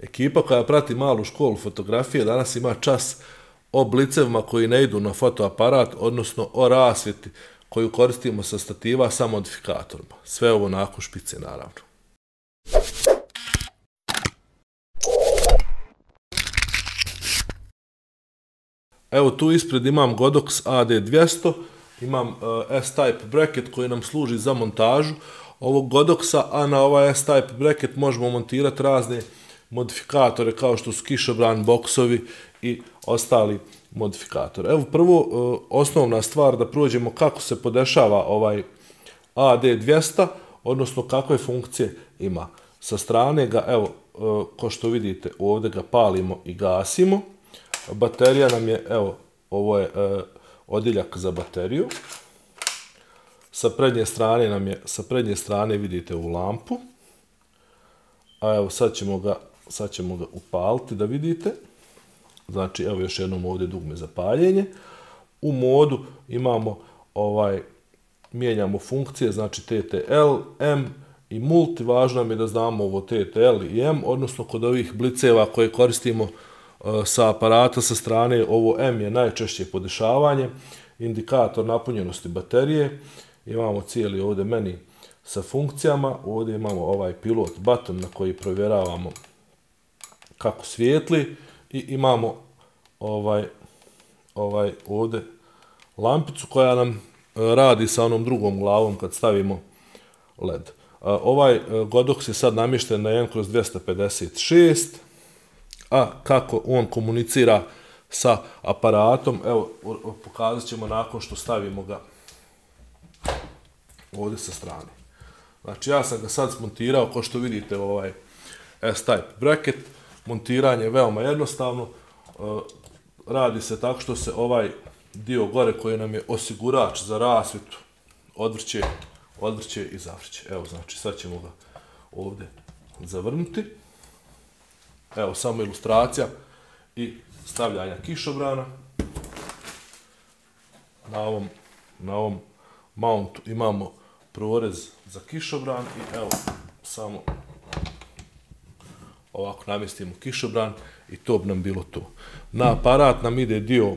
Ekipa koja prati malu školu fotografije danas ima čas o blicevima koji ne idu na fotoaparat, odnosno o rasvjeti koju koristimo sa stativa sa modifikatorima. Sve ovo nakon špice, naravno. Evo tu ispred imam Godox AD200, imam S-Type bracket koji nam služi za montažu ovog Godoxa, a na ovaj S-Type bracket možemo montirati razne modifikatore kao što su kišobran, boksovi i ostali modifikatori. Evo prvo, osnovna stvar da prođemo kako se podešava ovaj AD200, odnosno kakve funkcije ima. Sa strane ga, evo, ko što vidite, ovdje ga palimo i gasimo. Baterija nam je, evo, ovo je odjeljak za bateriju. Sa prednje strane vidite ovu lampu. A evo sad ćemo ga upaliti da vidite. Znači evo još jednom ovdje dugme za paljenje. U modu imamo mijenjamo funkcije, znači TTL, M i multi. Važno nam je da znamo ovo TTL i M, odnosno kod ovih bliceva koje koristimo sa aparata sa strane, ovo M je najčešće podešavanje, indikator napunjenosti baterije. Imamo cijeli ovdje meni sa funkcijama, ovdje imamo ovaj pilot button na koji provjeravamo kako svijetli i imamo ovdje lampicu koja nam radi sa onom drugom glavom kad stavimo LED. Ovaj Godox je sad namješten na 1/256, a kako on komunicira sa aparatom, evo pokazat ćemo nakon što stavimo ga ovdje sa strane. Znači ja sam ga sad smontirao, kao što vidite, ovaj S-Type bracket. Montiranje je veoma jednostavno. Radi se tako što se ovaj dio gore koji nam je osigurač za rasvjetu odvrće i zavrće. Evo, znači sad ćemo ga ovdje zavrnuti. Evo samo ilustracija i stavljanja kišobrana. Na ovom mountu imamo prorez za kišobran i evo samo ovako namjestimo kišobran i to bi nam bilo to. Na aparat nam ide dio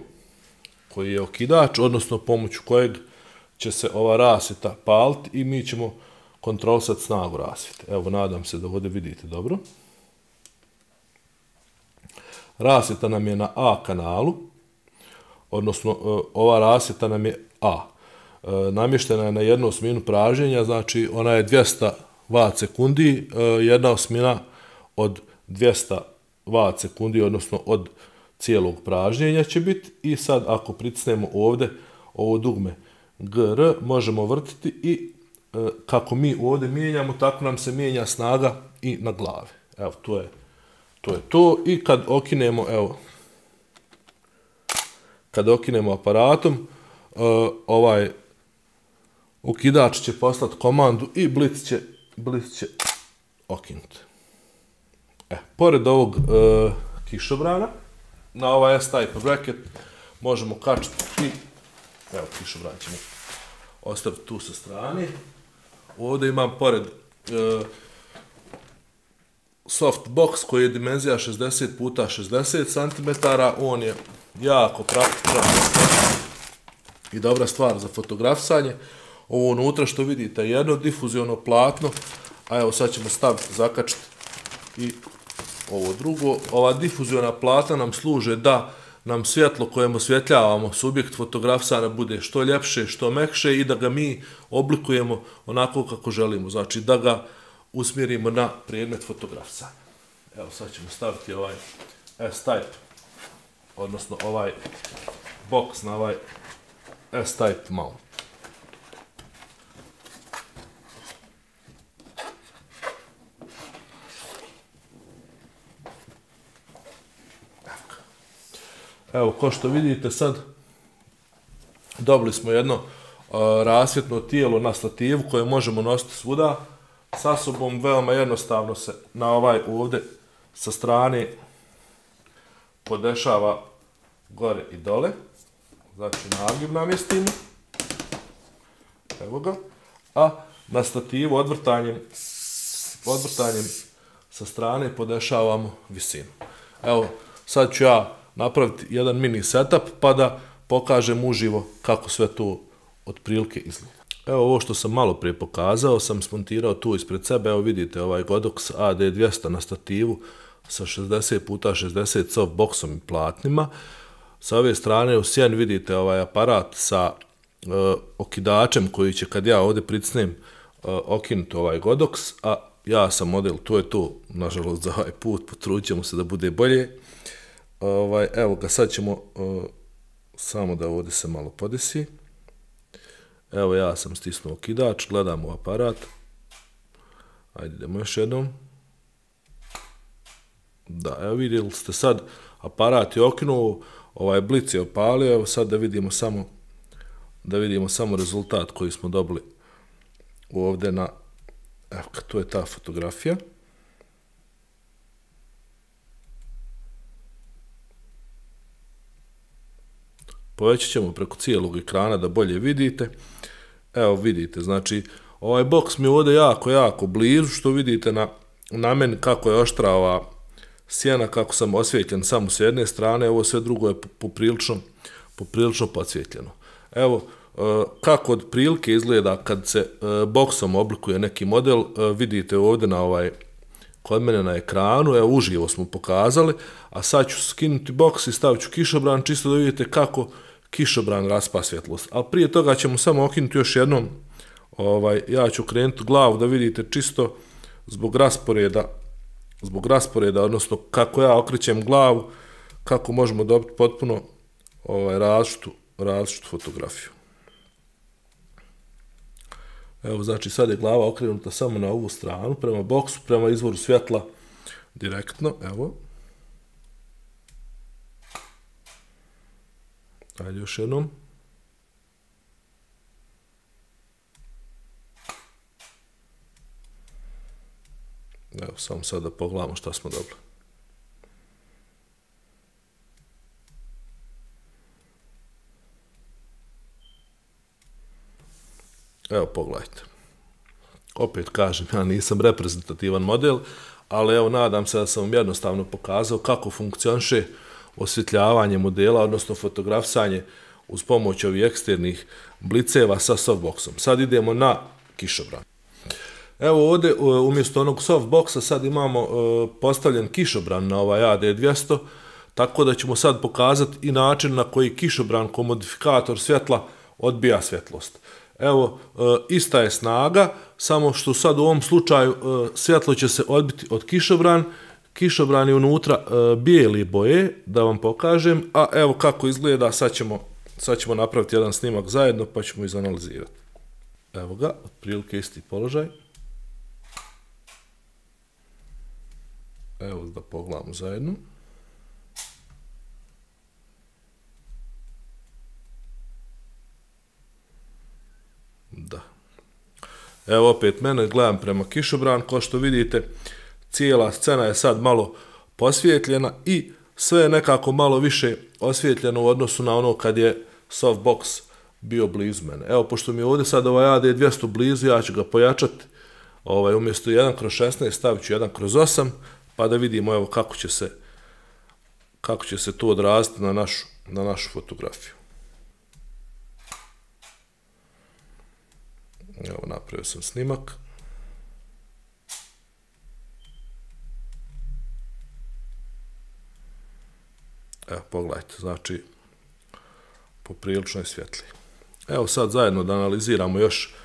koji je okidač, odnosno pomoću kojeg će se ova rasvjeta paliti i mi ćemo kontrolisati snagu rasvjete. Evo, nadam se da ovdje vidite dobro. Rasvjeta nam je na A kanalu, odnosno ova rasvjeta nam je A. Namještena je na 1/8 pražnjenja, znači ona je 200 W sekundi, 1/8 od 200 W sekundi, odnosno od cijelog pražnjenja će biti. I sad ako pritisnemo ovdje ovo dugme GR, možemo vrtiti i kako mi ovdje mijenjamo, tako nam se mijenja snaga i na glavi. Evo, to je to. I kad okinemo, evo, kad okinemo aparatom, ovaj okidač će poslati komandu i blic će okinuti. Pored ovog kišobrana, na ovaj S-Type bracket možemo kačiti i, evo, kišobran ćemo ostaviti tu sa strane. Ovdje imam pored soft box koji je dimenzija 60x60 cm, on je jako praktičan i dobra stvar za fotografisanje. Ovo unutra što vidite je jedno difuziono platno, a evo sad ćemo staviti, zakačiti i ovo drugo. Ova difuziona platna nam služe da nam svjetlo kojem osvjetljavamo subjekt fotografisanja bude što ljepše, što mekše i da ga mi oblikujemo onako kako želimo, znači da ga usmjerimo na predmet fotografisanja. Evo sad ćemo staviti ovaj S-Type, odnosno ovaj box na ovaj S-Type mount. Evo, kao što vidite sad, dobili smo jedno rasvjetno tijelo na stativu koje možemo nositi svuda sa sobom. Veoma jednostavno se na ovaj ovdje sa strane podešava gore i dole. Znači nagib namjestimo. Evo ga. A na stativu odvrtanjem sa strane podešavamo visinu. Evo, sad ću ja napraviti jedan mini setup pa da pokažem uživo kako sve to otprilike izgleda. Evo ovo što sam malo prije pokazao, sam smontirao tu ispred sebe, evo vidite ovaj Godox AD200 na stativu sa 60x60 softboxom i platnima. Sa ove strane u sjeni vidite ovaj aparat sa okidačem koji će kad ja ovdje pricnem okinuti ovaj Godox, a ja sam model, to je to, nažalost za ovaj put, potrudit ćemo se da bude bolje. Evo ga, sad ćemo samo da ovdje se malo podesi. Evo ja sam stisnuo okidač, gledam u aparat. Ajde, idemo još jednom. Da, evo vidjeli ste sad, aparat je okinuo, ovaj blic je opalio, evo sad da vidimo samo rezultat koji smo dobili ovdje na, evo to je ta fotografija. Povećat ćemo preko cijelog ekrana da bolje vidite. Evo vidite, znači ovaj boks mi je ovdje jako blizu, što vidite na meni kako je oštra ova sjena, kako sam osvjetljen samo s jedne strane, ovo sve drugo je poprilično podsvjetljeno. Evo kako od prilike izgleda kad se boksom oblikuje neki model, vidite ovdje kod mene na ekranu, evo uživo smo pokazali, a sad ću skinuti boks i stavit ću kišobran, čisto da vidite kako kišobran raspa svjetlost. Ali prije toga ćemo samo okinuti još jednom, ja ću krenuti glavu da vidite čisto zbog rasporeda, odnosno kako ja okrećem glavu, kako možemo dobiti potpuno različitu fotografiju. Evo, znači sad je glava okrenuta samo na ovu stranu, prema boksu, prema izvoru svjetla direktno, evo. Ajde još jednom. Evo, samo sad da pogledamo šta smo dobili. Evo, pogledajte. Opet kažem, ja nisam reprezentativan model, ali evo, nadam se da sam vam jednostavno pokazao kako funkcioniše osvjetljavanje modela, odnosno fotografisanje uz pomoć ovih eksternih bliceva sa softboxom. Sad idemo na kišobran. Evo ovdje, umjesto onog softboxa, sad imamo postavljen kišobran na ovaj AD200, tako da ćemo sad pokazati i način na koji kišobran kao modifikator svjetla odbija svjetlost. Evo, ista je snaga, samo što sad u ovom slučaju svjetlo će se odbiti od kišobran. Kišobran je unutra bijele boje, da vam pokažem, a evo kako izgleda, sad ćemo napraviti jedan snimak zajedno pa ćemo izanalizirati. Evo ga, otprilike isti položaj. Evo da pogledamo zajedno. Da. Evo opet mene, gledam prema kišobran, kao što vidite, cijela scena je sad malo posvjetljena i sve je nekako malo više osvjetljeno u odnosu na ono kad je softbox bio blizu mene. Evo, pošto mi je ovdje sad ovaj AD200 blizu, ja ću ga pojačati, umjesto 1/16 stavit ću 1/8, pa da vidimo evo kako će se to odraziti na našu fotografiju. Evo, napravio sam snimak. Evo, pogledajte, znači, poprilično je svjetliji. Evo sad zajedno da analiziramo još,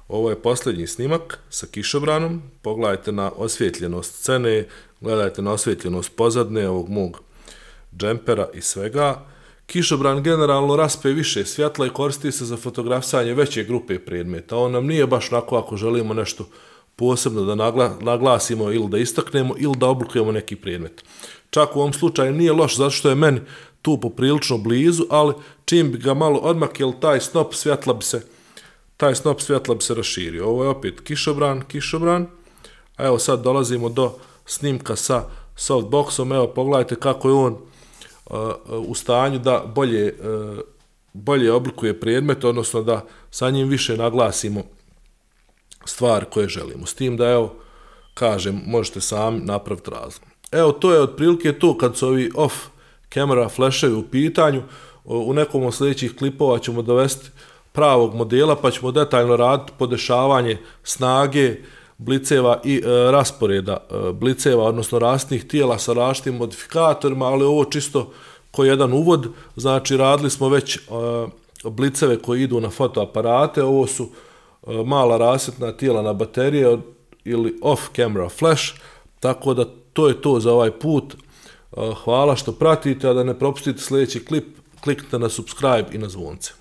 ovo je posljednji snimak sa kišobranom, pogledajte na osvjetljenost scene, gledajte na osvjetljenost pozadne, ovog mog džempera i svega. Kišobran generalno raspe više svjetla i koristi se za fotografisanje veće grupe predmeta. On nam nije baš onako ako želimo nešto posebno da naglasimo ili da istaknemo ili da oblikujemo neki predmet. Čak u ovom slučaju nije loš zato što je meni tu poprilično blizu, ali čim bi ga malo odmakjel, taj snop svjetla bi se raširio. Ovo je opet kišobran. A evo sad dolazimo do snimka sa softboxom. Evo pogledajte kako je on u stanju da bolje oblikuje predmet, odnosno da sa njim više naglasimo stvari koje želimo. S tim da evo, kažem, možete sami napraviti razliku. Evo, to je otprilike to kad su ovi off camera flashevi u pitanju. U nekom od sljedećih klipova ćemo dovesti pravog modela pa ćemo detaljno raditi podešavanje snage bliceva i rasporeda bliceva, odnosno rastnih tijela sa različitim modifikatorima, ali ovo čisto ko jedan uvod. Znači, radili smo već bliceve koji idu na fotoaparate, ovo su mala rasvjetna tijela na baterije ili off-camera flash, tako da to je to za ovaj put. Hvala što pratite, a da ne propustite sljedeći klip, kliknite na subscribe i na zvonce.